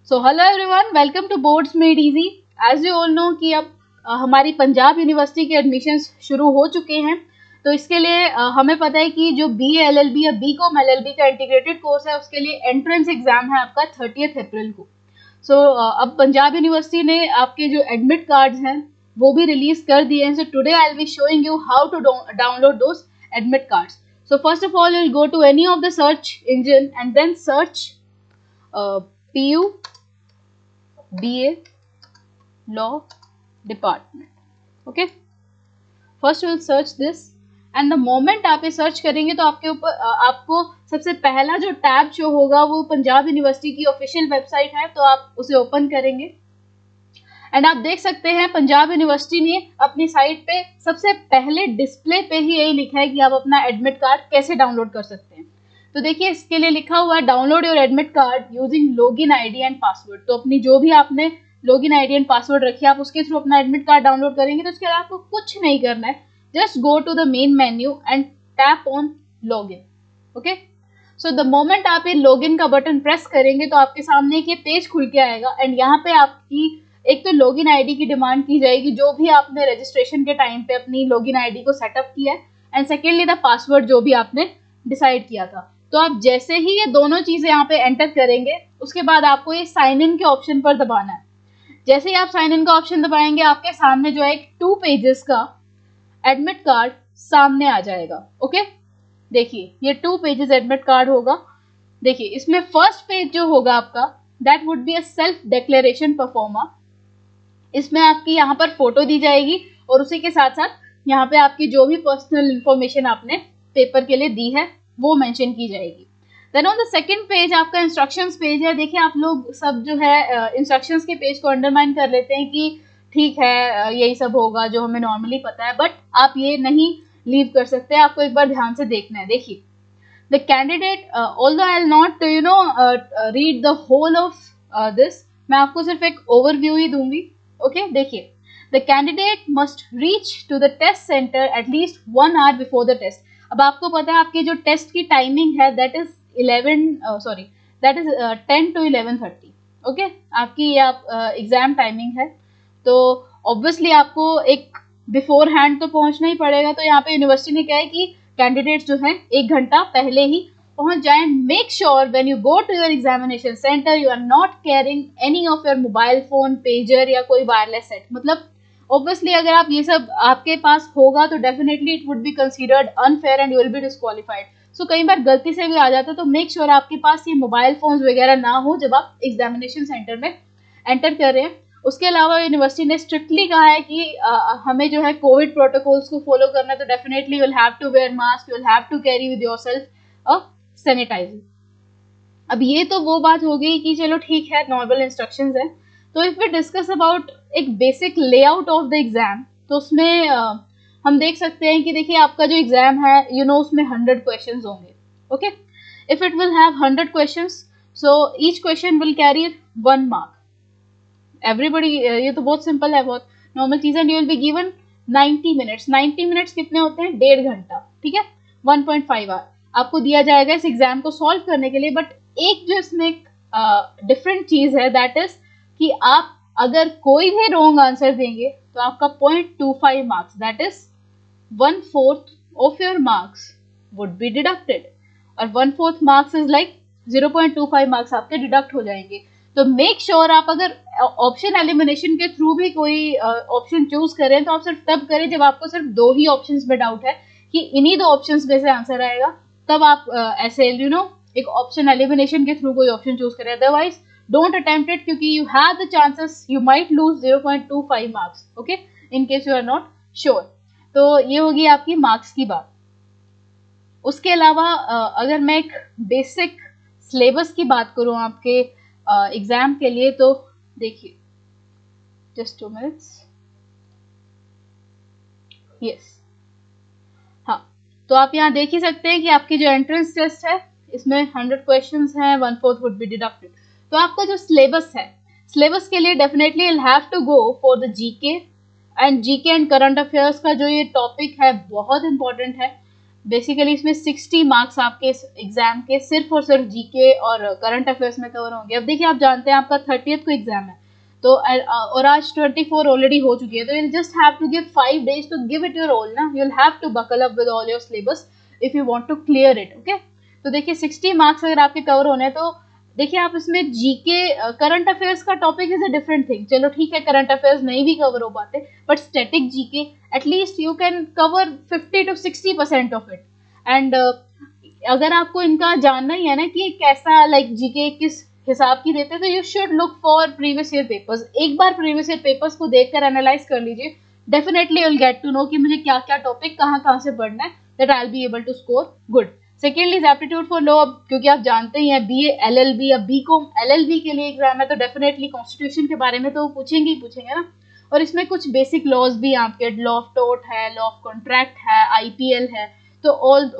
So hello everyone, welcome to boards made easy. As you all know कि अब हमारी Punjab university के admissions शुरू हो चुके हैं। तो इसके लिए हमें पता है कि जो BA LLB या BCom LLB का इंटीग्रेटेड कोर्स है उसके लिए एंट्रेंस एग्जाम है आपका 30 अप्रैल को। सो अब पंजाब यूनिवर्सिटी ने आपके जो एडमिट कार्ड्स हैं वो भी रिलीज कर दिए हैं। So today I will be showing you how to download those admit cards. So first of all, you'll go to any of the search engine and then search PU BA Law Department. Okay, first we'll search this and the moment आप ये search करेंगे तो आपके ऊपर आपको सबसे पहला जो टैब शो होगा वो पंजाब यूनिवर्सिटी की ऑफिशियल वेबसाइट है, तो आप उसे ओपन करेंगे एंड आप देख सकते हैं पंजाब यूनिवर्सिटी ने अपनी साइट पे सबसे पहले डिस्प्ले पे ही यही लिखा है कि आप अपना एडमिट कार्ड कैसे डाउनलोड कर सकते हैं। तो देखिए इसके लिए लिखा हुआ है download your admit card using login ID and password. तो अपनी जो भी आपने लॉगिन आईडी एंड पासवर्ड रखी है आप उसके थ्रू अपना एडमिट कार्ड डाउनलोड करेंगे। तो उसके बाद आपको कुछ नहीं करना है, just go to the main menu and tap on login. Okay, so the moment आप ये लॉगिन का बटन प्रेस करेंगे तो आपके सामने एक ये पेज खुल के आएगा एंड यहाँ पे आपकी एक तो लॉगिन आईडी की डिमांड की जाएगी जो भी आपने रजिस्ट्रेशन के टाइम पे अपनी लॉगिन आईडी को सेटअप किया है, एंड सेकेंडली द पासवर्ड जो भी आपने डिसाइड किया था। तो आप जैसे ही ये दोनों चीजें यहाँ पे एंटर करेंगे उसके बाद आपको ये साइन इन के ऑप्शन पर दबाना है। जैसे ही आप साइन इन का ऑप्शन दबाएंगे आपके सामने जो है एक 2 पेजेस का एडमिट कार्ड सामने आ जाएगा। ओके, देखिए ये 2 पेजेस एडमिट कार्ड होगा। देखिए इसमें फर्स्ट पेज जो होगा आपका that would be a self declaration pro forma. इसमें आपकी यहाँ पर फोटो दी जाएगी और उसी के साथ साथ यहाँ पे आपकी जो भी पर्सनल इंफॉर्मेशन आपने पेपर के लिए दी है वो मेंशन की जाएगी। Then on the second page आपका इंस्ट्रक्शंस पेज है। देखिए आप लोग सब जो है इंस्ट्रक्शंस के पेज को अंडरमाइन कर लेते हैं कि ठीक है यही सब होगा जो हमें नॉर्मली पता है, बट आप ये नहीं लीव कर सकते, आपको एक बार ध्यान से देखना है। देखिए the candidate, although I will not read the whole of this, मैं आपको सिर्फ एक ओवरव्यू ही दूंगी। ओके, देखिए the candidate must reach to the test centre at least 1 hour before the test. अब आपको पता है आपकी जो टेस्ट की टाइमिंग है दैट इज 10 to 11:30। ओके, आपकी आप एग्जाम टाइमिंग है, तो ऑब्वियसली आपको एक बिफोर हैंड तो पहुंचना ही पड़ेगा। तो यहाँ पे यूनिवर्सिटी ने कहा है कि कैंडिडेट्स जो है 1 घंटा पहले ही पहुंच जाएं। Make sure when you go to your examination centre you are not carrying any of your mobile phone, pager या कोई वायरलेस सेट। मतलब ऑब्वियसली अगर आप ये सब आपके पास होगा तो definitely it would be considered unfair and you will be disqualified. So कई बार गलती से भी आ जाता है, तो मेक श्योर आपके पास ये मोबाइल फोन्स वगैरह ना हो जब आप एग्जामिनेशन सेंटर में एंटर कर रहे हैं। उसके अलावा यूनिवर्सिटी ने स्ट्रिक्टली कहा है कि हमें जो है कोविड प्रोटोकॉल्स को फॉलो करना है, तो definitely you will have to wear mask, you will have to carry with yourself a sanitiser. अब ये तो वो बात हो गई कि चलो ठीक है नॉर्मल इंस्ट्रक्शंस है। तो इफ वी डिस्कस अबाउट एक basic layout of the exam, तो उसमें हम देख सकते हैं कि देखिए आपका जो एग्जाम है उसमें 100 क्वेश्चंस होंगे। Okay, if it will have 100 questions, so each question will carry 1 mark। Everybody, ये तो बहुत सिंपल है, बहुत नॉर्मल चीज है। You will be given 90 minutes. 90 minutes कितने होते हैं? 1.5 घंटा, ठीक है, 1.5 hour आपको दिया जाएगा इस एग्जाम को सॉल्व करने के लिए। बट एक जो इसमें डिफरेंट चीज है दैट इज कि आप अगर कोई भी रॉन्ग आंसर देंगे तो आपका 0.25 marks, that is 1/4 of your marks would be deducted, और 1/4 मार्क्स इज लाइक 0.25 मार्क्स आपके डिडक्ट हो जाएंगे। तो मेक श्योर आप अगर ऑप्शन एलिमिनेशन के थ्रू भी कोई ऑप्शन चूज करें तो आप सिर्फ तब करें जब आपको सिर्फ 2 ही ऑप्शंस में डाउट है कि इन्हीं 2 ऑप्शंस में से आंसर आएगा, तब आप ऐसे एक ऑप्शन एलिमिनेशन के थ्रू कोई ऑप्शन चूज करें। अदरवाइज डोंट अटेम्प्ट इट, क्योंकि you have the chances you might lose 0.25 marks, okay, in case you are not sure. तो ये होगी आपकी मार्क्स की बात। उसके अलावा अगर मैं एक बेसिक सिलेबस की बात करूं आपके एग्जाम के लिए, तो देखिए जस्ट 2 minutes, यस, हाँ, तो आप यहाँ देख ही सकते हैं कि आपकी जो एंट्रेंस टेस्ट है इसमें 100 क्वेश्चंस हैं, 1/4 वुड बी डिडक्टेड। तो आपका जो सिलेबस है, सिलेबस के लिए definitely you have to go for the GK and current affairs का जो ये टॉपिक है बहुत इंपॉर्टेंट है। बेसिकली इसमें 60 मार्क्स आपके इस एग्जाम के सिर्फ और सिर्फ जीके और करंट अफेयर्स में कवर होंगे। अब देखिए आप जानते हैं आपका 30th को एग्जाम है, तो और आज 24 ऑलरेडी हो चुकी है, तो you just have to give 5 days to give it your all ना, you will have to buckle up with all your syllabus if you want to clear it. Okay, तो देखिए 60 मार्क्स अगर आपके कवर होने हैं, तो देखिए आप इसमें जीके करंट अफेयर्स का topic is a different thing, चलो ठीक है करंट अफेयर्स नहीं भी कवर हो पाते, but static GK at least you can cover 50 to 60% of it. And अगर आपको इनका जानना ही है ना कि कैसा लाइक जीके किस हिसाब की देते हैं, तो you should look for previous year papers. एक बार प्रीवियस ईयर पेपर्स को देखकर एनालाइज कर लीजिए, definitely will get to know कि मुझे क्या क्या टॉपिक कहाँ से पढ़ना है, that I will be able to score good. Secondly is aptitude for law, क्योंकि आप जानते ही हैं बीए एलएलबी या बीकॉम एलएलबी के लिए एग्जाम है, तो डेफिनेटली कॉन्स्टिट्यूशन के बारे में तो पूछेंगे ही पूछेंगे ना। और इसमें कुछ बेसिक लॉज भी आपके, लॉ ऑफ टोर्ट है, लॉ ऑफ कॉन्ट्रैक्ट है, आईपीएल है, तो ऑल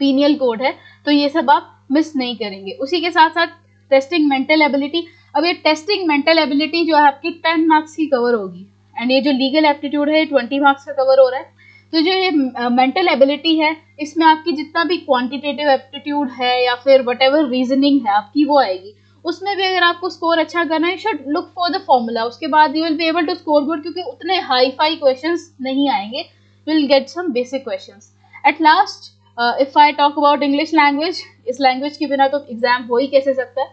पीनियल कोड है, तो ये सब आप मिस नहीं करेंगे। उसी के साथ साथ टेस्टिंग मेंटल एबिलिटी। अब ये टेस्टिंग मेंटल एबिलिटी जो है आपकी 10 मार्क्स की कवर होगी, एंड ये जो लीगल एप्टीट्यूड है 20 मार्क्स का कवर हो रहा है। तो जो ये मेंटल एबिलिटी है, इसमें आपकी जितना भी क्वांटिटेटिव एप्टीट्यूड है या फिर वटेवर रीजनिंग है आपकी वो आएगी। उसमें भी अगर आपको स्कोर अच्छा करना है, should look for the formula, उसके बाद you will be able to score good, क्योंकि उतने हाई फाई क्वेश्चंस नहीं आएंगे, you will get some basic questions. At last if I talk about English language, इस लैंग्वेज के बिना तो एग्जाम हो ही कैसे सकता है,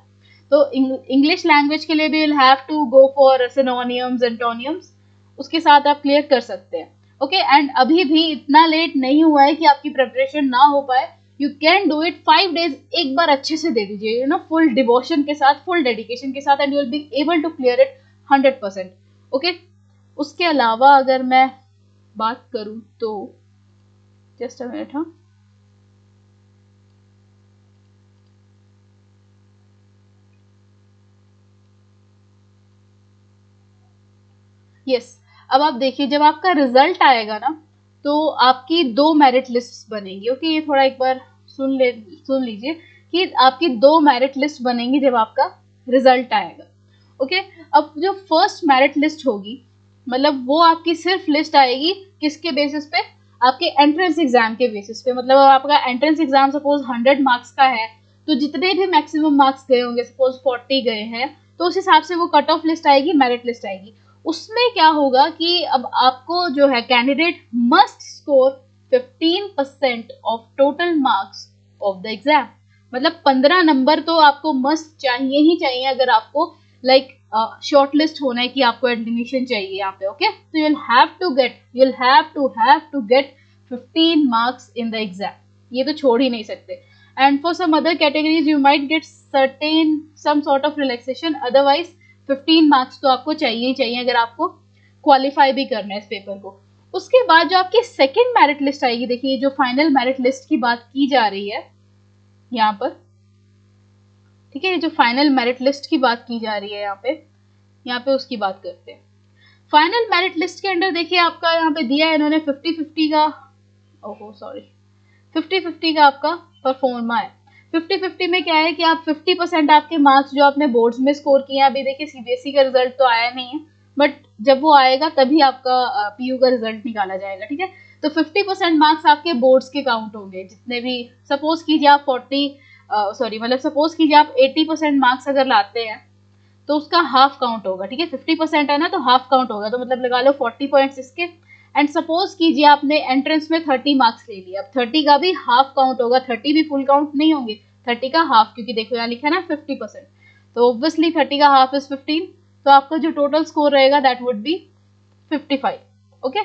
तो इंग्लिश लैंग्वेज के लिए भी will have to go for synonyms, antonyms, उसके साथ आप क्लियर कर सकते हैं। ओके, एंड अभी भी इतना लेट नहीं हुआ है कि आपकी प्रिपरेशन ना हो पाए, you can do it. 5 days एक बार अच्छे से दे दीजिए, यू नो, फुल डिवोशन के साथ, फुल डेडिकेशन के साथ, and you will be able to clear it 100%। Okay, उसके अलावा अगर मैं बात करूं तो जस्ट अ मिनट, हाँ, यस। अब आप देखिए जब आपका रिजल्ट आएगा ना, तो आपकी 2 मेरिट लिस्ट बनेगी। ओके, ये थोड़ा एक बार सुन लीजिए कि आपकी 2 मेरिट लिस्ट बनेंगी जब आपका रिजल्ट आएगा। ओके, अब जो फर्स्ट मेरिट लिस्ट होगी, मतलब वो आपकी सिर्फ लिस्ट आएगी किसके बेसिस पे, आपके एंट्रेंस एग्जाम के बेसिस पे। मतलब आपका एंट्रेंस एग्जाम सपोज 100 मार्क्स का है, तो जितने भी मैक्सिमम मार्क्स गए होंगे, सपोज 40 गए हैं, तो उस हिसाब से वो कट ऑफ लिस्ट आएगी, मेरिट लिस्ट आएगी। उसमें क्या होगा कि अब आपको जो है candidate must score 15% of total marks of the exam. मतलब 15 नंबर तो आपको मस्ट चाहिए ही चाहिए अगर आपको लाइक शॉर्ट लिस्ट होना है कि आपको एडमिशन चाहिए यहाँ पे। ओके, तो you will have to get 15 marks in the exam, ये तो छोड़ ही नहीं सकते। And for some other categories you might get certain some sort of relaxation, otherwise 15 marks तो आपको चाहिए ही चाहिए अगर आपको क्वालिफाई भी करना है इस पेपर को। उसके बाद जो आपकी सेकंड मेरिट लिस्ट आएगी, देखिए जो फाइनल मेरिट लिस्ट की बात की जा रही है यहाँ पर, ठीक है, जो फाइनल मेरिट लिस्ट की बात की जा रही है यहाँ पे उसकी बात करते हैं। फाइनल मेरिट लिस्ट के अंदर देखिए आपका यहाँ पे दिया है इन्होंने 50-50 का, 50-50 का आपका परफॉर्मा है। 50-50 में क्या है कि आप 50% आपके मार्क्स जो आपने बोर्ड्स में स्कोर किए हैं, अभी देखिए सीबीएसई का रिजल्ट तो आया नहीं है, बट जब वो आएगा तभी आपका पीयू का रिजल्ट निकाला जाएगा, ठीक है। तो 50% मार्क्स आपके बोर्ड्स के काउंट होंगे, जितने भी, सपोज कीजिए आप 80% मार्क्स अगर लाते हैं तो उसका हाफ काउंट होगा, ठीक है। 50% है ना, तो हाफ काउंट होगा, तो मतलब लगा लो 40 पॉइंट्स इसके। एंड सपोज कीजिए आपने एंट्रेंस में 30 मार्क्स ले लिया, अब 30 का भी हाफ काउंट होगा, 30 भी फुल काउंट नहीं होंगे, 30 का हाफ, क्योंकि देखो यहाँ लिखा है ना 50%, तो ऑब्वियसली 30 का हाफ इज 15, तो आपका जो टोटल स्कोर रहेगा दैट वुड बी 55। ओके,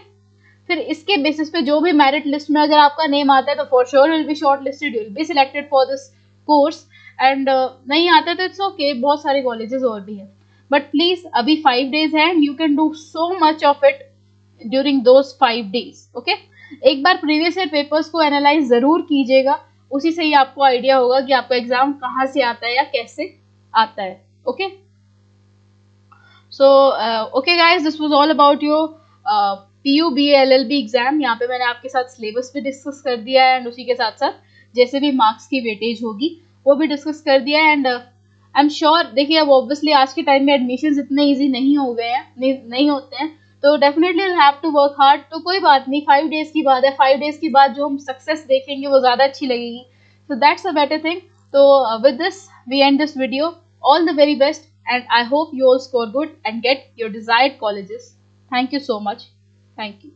फिर इसके बेसिस पे जो भी मेरिट लिस्ट में अगर आपका नेम आता है तो for sure will be short listed, you will be selected for this course. And नहीं आता तो इट्स ओके, बहुत सारे कॉलेजेस और भी हैं, बट प्लीज अभी 5 days है and you can do so much of it during those 5 days। Okay, एक बार प्रीवियस ईयर पेपर्स को एनालाइज जरूर कीजिएगा, उसी से ही आपको आइडिया होगा कि आपका एग्जाम कहाँ से आता है या कैसे आता है। Okay, so okay guys, this was all about your PU BA LLB exam. यहाँ पे मैंने आपके साथ सिलेबस भी डिस्कस कर दिया है, एंड उसी के साथ साथ जैसे भी मार्क्स की वेटेज होगी वो भी डिस्कस कर दिया है। एंड आई एम श्योर, देखिए अब ऑब्वियसली आज के टाइम में एडमिशंस इतने इजी नहीं हो गए हैं, नहीं होते हैं, तो definitely have to work hard. तो कोई बात नहीं, 5 डेज की बात है, 5 डेज के बाद जो हम सक्सेस देखेंगे वो ज़्यादा अच्छी लगेगी। So that's a better thing. So with this, we end this video. All the very best, and I hope you all score good and get your desired colleges. Thank you so much. Thank you.